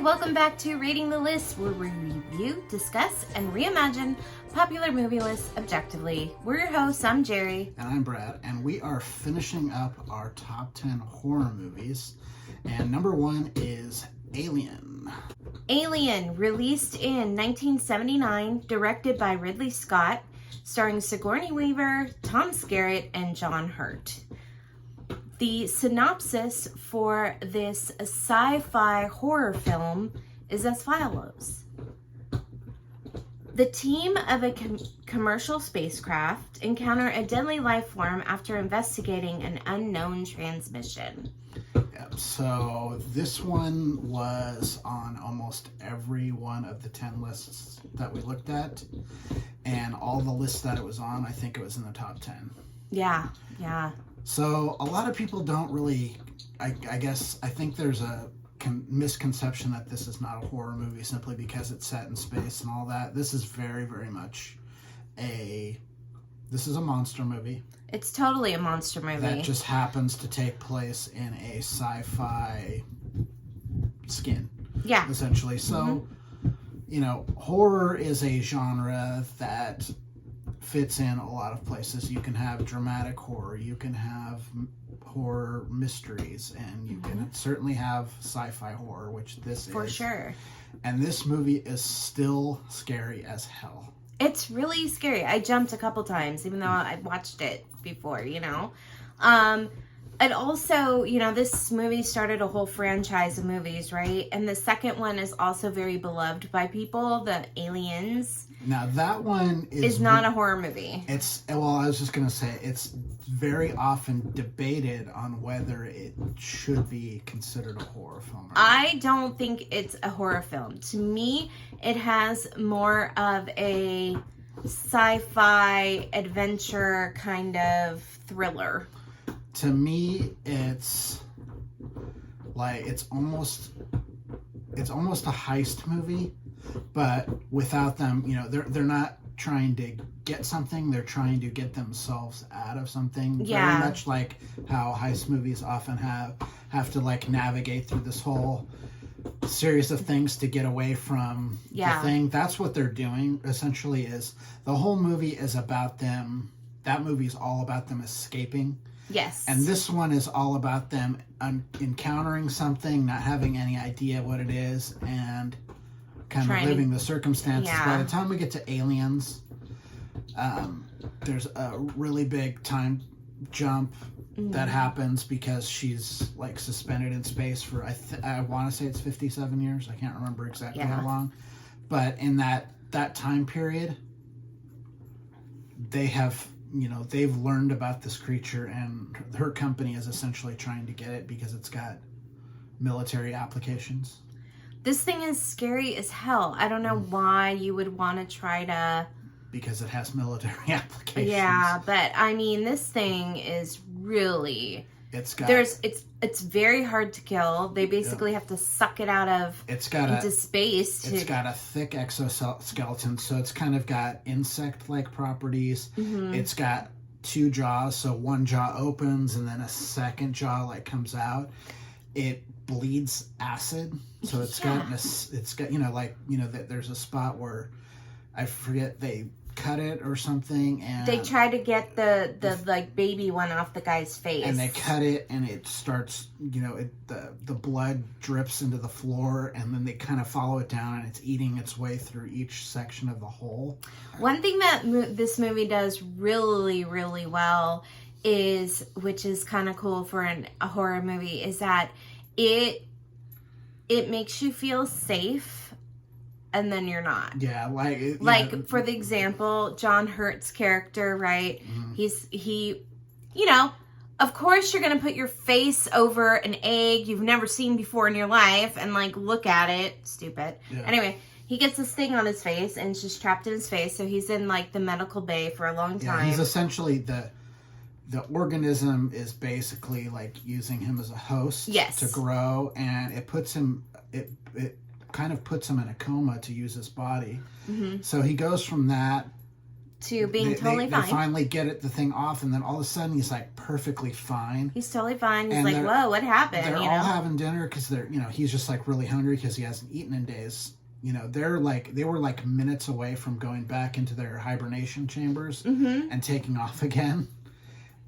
welcome back to Reading the List, where we review, discuss, and reimagine popular movie lists objectively. We're your hosts, I'm Jerry. And I'm Brad, and we are finishing up our top 10 horror movies. And number 1 is Alien. Alien, released in 1979, directed by Ridley Scott, starring Sigourney Weaver, Tom Skerritt, and John Hurt. The synopsis for this sci-fi horror film is as follows. The team of a commercial spacecraft encounter a deadly life form after investigating an unknown transmission. Yep, so this one was on almost every one of the 10 lists that we looked at. And all the lists that it was on, I think it was in the top 10. Yeah. So a lot of people don't really, I think there's a misconception that this is not a horror movie simply because it's set in space and all that. This is very, very much this is a monster movie. It's totally a monster movie. That just happens to take place in a sci-fi skin. Yeah. Essentially. So, horror is a genre that fits in a lot of places. You can have dramatic horror, you can have horror mysteries, and you can certainly have sci-fi horror, which this is. For sure. And this movie is still scary as hell. It's really scary. I jumped a couple times, even though I watched it before, And also, this movie started a whole franchise of movies, right? And the second one is also very beloved by people, the Aliens. Now, that one is not a horror movie. I was just going to say, it's very often debated on whether it should be considered a horror film. I don't think it's a horror film. To me, it has more of a sci-fi adventure kind of thriller. To me, it's almost a heist movie, but without them, they're not trying to get something, they're trying to get themselves out of something. Yeah. Very much like how heist movies often have to navigate through this whole series of things to get away from the thing. That's what they're doing, essentially. Is the whole movie is about them. That movie's all about them escaping. Yes. And this one is all about them encountering something, not having any idea what it is, and kind of living the circumstances. Yeah. By the time we get to Aliens, there's a really big time jump that happens because she's suspended in space for, I want to say it's 57 years. I can't remember exactly how long. But in that time period, they've learned about this creature, and her company is essentially trying to get it because it's got military applications. This thing is scary as hell. I don't know why you would want to try to... Because it has military applications. Yeah, but this thing is really... It's very hard to kill. They basically have to suck it out of into space. It's got a thick exoskeleton, so it's kind of got insect-like properties. Mm-hmm. It's got 2 jaws, so one jaw opens and then a second jaw comes out. It bleeds acid, so it's got there's a spot where I forget they cut it or something, and they try to get the baby one off the guy's face, and they cut it, and it starts the blood drips into the floor, and then they kind of follow it down, and it's eating its way through each section of the hole. One thing that this movie does really, really well which is kind of cool for a horror movie, is that it makes you feel safe. And then you're not. Yeah, for the example, John Hurt's character, right? Mm-hmm. Of course you're gonna put your face over an egg you've never seen before in your life and look at it. Stupid. Yeah. Anyway, he gets this thing on his face and it's just trapped in his face, so he's in the medical bay for a long time. Yeah, he's essentially the organism is basically using him as a host to grow, and it puts him it kind of puts him in a coma to use his body. Mm-hmm. So he goes from that to being totally fine. They finally get the thing off, and then all of a sudden he's like perfectly fine. He's totally fine. He's like, whoa, what happened? They're all having dinner because they're, he's just like really hungry because he hasn't eaten in days. They were like minutes away from going back into their hibernation chambers and taking off again.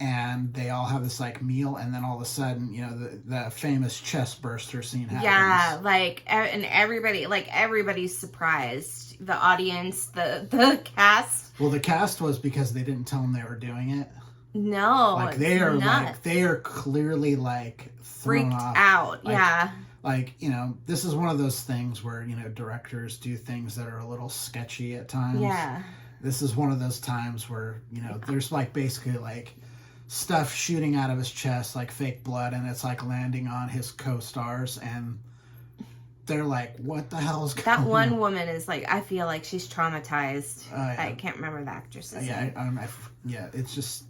And they all have this like meal, and then all of a sudden, the famous chest burster scene happens. Yeah, and everybody's surprised. The audience, the cast. Well, the cast was because they didn't tell them they were doing it. No, they are clearly like freaked out. This is one of those things where directors do things that are a little sketchy at times. Yeah, this is one of those times where there's like basically like stuff shooting out of his chest like fake blood, and it's like landing on his co-stars, and they're like, what the hell is going on? That one woman is like, I feel like she's traumatized. Yeah. I can't remember the actress's name. It's just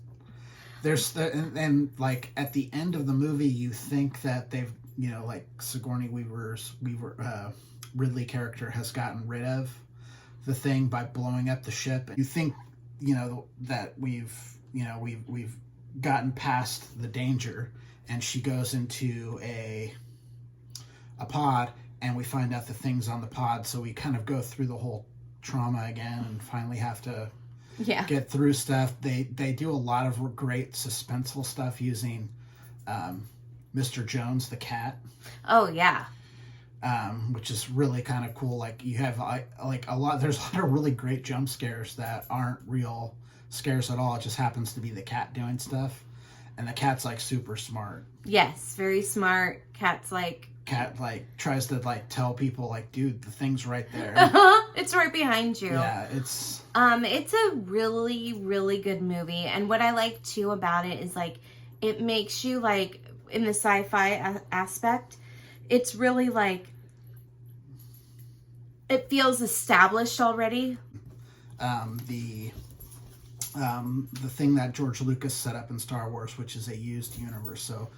there's and like at the end of the movie you think that they've like Sigourney Weaver's Ridley character has gotten rid of the thing by blowing up the ship. You think that we've gotten past the danger, and she goes into a pod, and we find out the things on the pod, so we kind of go through the whole trauma again and finally have to get through stuff. They do a lot of great suspenseful stuff using Mr. Jones the cat. Oh yeah. Which is really kind of cool. Like you have there's a lot of really great jump scares that aren't real scares at all. It just happens to be the cat doing stuff, and the cat's like super smart. Yes, very smart. Cat tries to like tell people like, dude, the thing's right there. It's right behind you. Yeah, it's a really, really good movie, and what I like too about it is like it makes you like in the sci-fi aspect, it's really like it feels established already. The thing that George Lucas set up in Star Wars, which is a used universe. So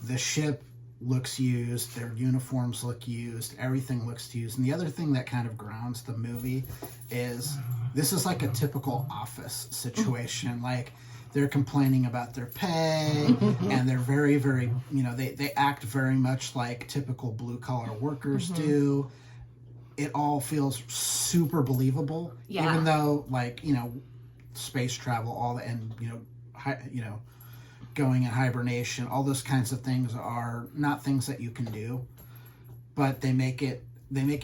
the ship looks used, their uniforms look used, everything looks used. And the other thing that kind of grounds the movie is this is like a typical office situation. Like they're complaining about their pay, and they're very, very, they act very much like typical blue collar workers do. It all feels super believable, even though space travel, all the, and going in hibernation, all those kinds of things are not things that you can do, but they make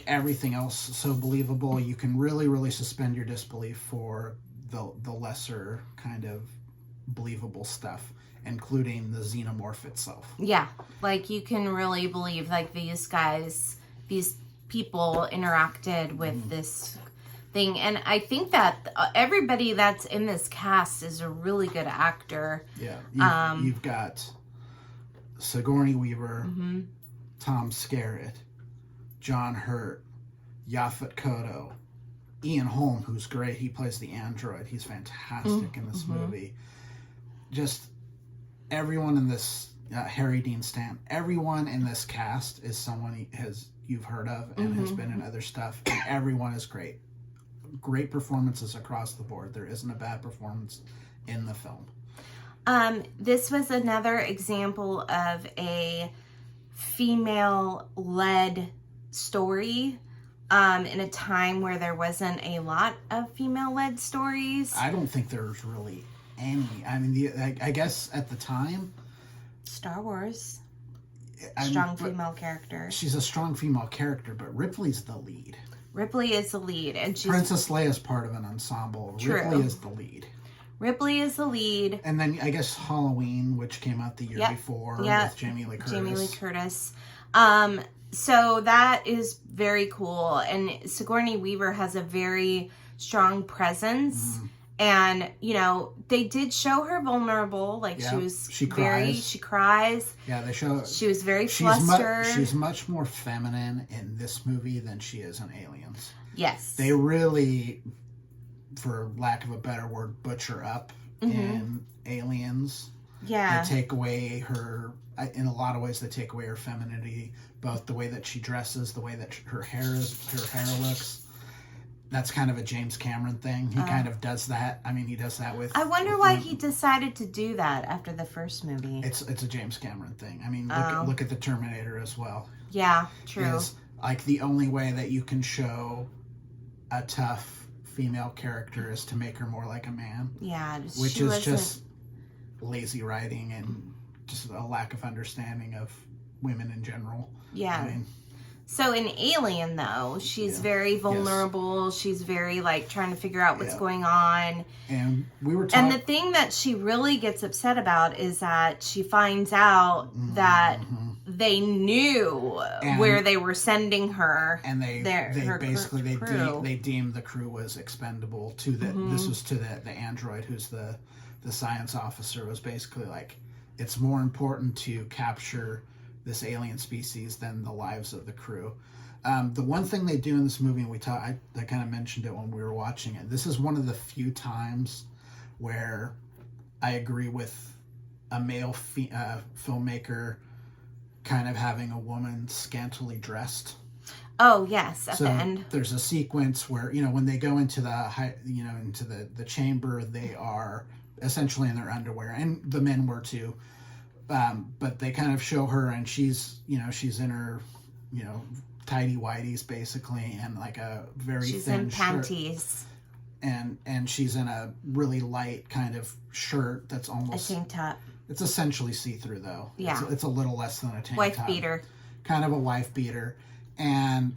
everything else so believable. You can really, really suspend your disbelief for the lesser kind of believable stuff, including the xenomorph itself. Yeah, like you can really believe like these people interacted with this thing, and I think that everybody that's in this cast is a really good actor. Yeah, you've got Sigourney Weaver, Tom Skerritt, John Hurt, Yaphet Kotto, Ian Holm, who's great. He plays the android. He's fantastic in this movie. Just everyone in this, Harry Dean Stanton, everyone in this cast is someone you've heard of and has been in other stuff, and everyone is great. Great performances across the board. There isn't a bad performance in the film. This was another example of a female-led story in a time where there wasn't a lot of female-led stories. I don't think there's really any. I mean, I guess at the time, Star Wars, strong female character. She's a strong female character, but Ripley's the lead. Ripley is the lead, and she's Princess Leia's part of an ensemble. True. Ripley is the lead. Ripley is the lead. And then I guess Halloween, which came out the year before with Jamie Lee Curtis. Jamie Lee Curtis. So that is very cool. And Sigourney Weaver has a very strong presence. And, they did show her vulnerable. Like, she cries. Yeah, they show... She was very flustered. She's much more feminine in this movie than she is in Aliens. Yes. They really, for lack of a better word, butcher up in Aliens. Yeah. They take away her... In a lot of ways, they take away her femininity. Both the way that she dresses, the way that her hair looks. that's kind of a James Cameron thing. He kind of does that. I mean, he does that with... I wonder why he decided to do that after the first movie. It's a James Cameron thing. I mean, look at the Terminator as well. Yeah, true. It's like the only way that you can show a tough female character is to make her more like a man. Yeah. Which is just lazy writing and just a lack of understanding of women in general. Yeah. I mean, so in Alien, though, she's very vulnerable. Yes. She's very, like, trying to figure out what's going on. And we were and the thing that she really gets upset about is that she finds out that they knew where they were sending her. And they deemed the crew was expendable to the, this was to the android who's the science officer, was basically like, it's more important to capture this alien species than the lives of the crew. The one thing they do in this movie, and I kind of mentioned it when we were watching it, this is one of the few times where I agree with a male filmmaker kind of having a woman scantily dressed. Oh, yes, at the end. There's a sequence where, when they go into the chamber, they are essentially in their underwear, and the men were too. But they kind of show her, and she's in her, tidy whities basically, and like a very thin panties, and she's in a really light kind of shirt that's almost a tank top. It's essentially see-through though. Yeah, it's a little less than a tank wife top. Beater. Kind of a wife beater, and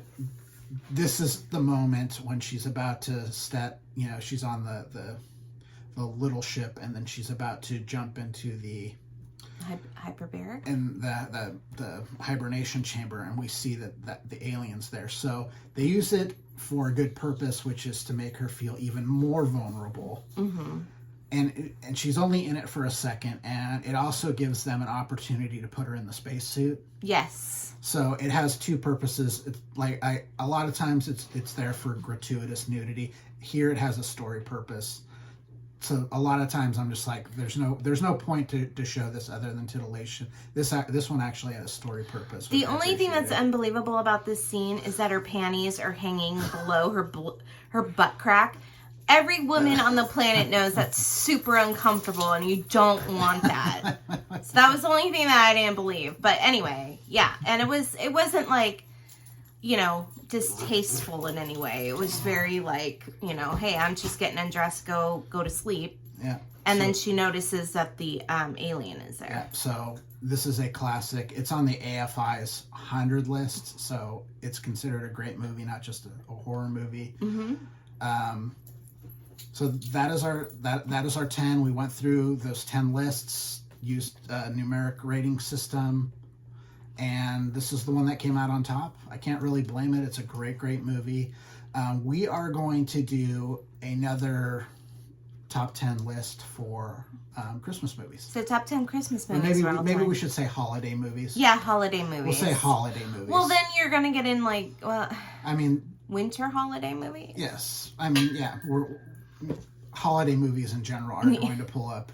this is the moment when she's about to step. She's on the little ship, and then she's about to jump into the hyperbaric and the hibernation chamber, and we see that the alien's there. So they use it for a good purpose, which is to make her feel even more vulnerable. And she's only in it for a second, and it also gives them an opportunity to put her in the spacesuit. Yes. So it has two purposes. It's like a lot of times it's there for gratuitous nudity. Here it has a story purpose. So a lot of times I'm just like, there's no point to show this other than titillation. This one actually had a story purpose. The only thing that's unbelievable about this scene is that her panties are hanging below her butt crack. Every woman on the planet knows that's super uncomfortable, and you don't want that. So that was the only thing that I didn't believe. But anyway, yeah, and it wasn't like, distasteful in any way. It was very like, hey, I'm just getting undressed, go to sleep. Yeah. And then she notices that the alien is there. Yeah. So this is a classic. It's on the AFI's 100 list, so it's considered a great movie, not just a horror movie. So that is our 10. We went through those 10 lists, used a numeric rating system. And this is the one that came out on top. I can't really blame it. It's a great, great movie. We are going to do another top 10 list for Christmas movies. So top 10 Christmas movies. Maybe we should say holiday movies. Yeah, holiday movies. We'll say holiday movies. Well, then you're going to get in winter holiday movies? Yes. Holiday movies in general are going to pull up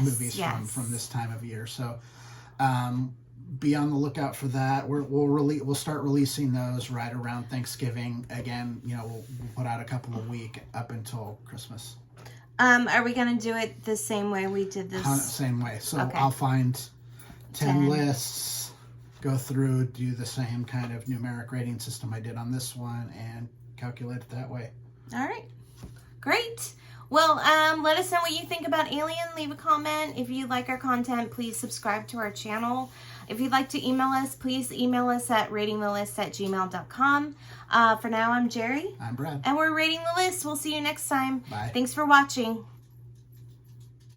movies from this time of year. So be on the lookout for that. We'll start releasing those right around Thanksgiving. Again, we'll put out a couple a week up until Christmas. Are we going to do it the same way we did this? Same way. So okay. I'll find 10 lists, go through, do the same kind of numeric rating system I did on this one, and calculate it that way. All right. Great. Well, let us know what you think about Alien. Leave a comment. If you like our content, please subscribe to our channel. If you'd like to email us, please email us at ratingthelist@gmail.com. For now, I'm Jerry. I'm Brad. And we're Rating the List. We'll see you next time. Bye. Thanks for watching.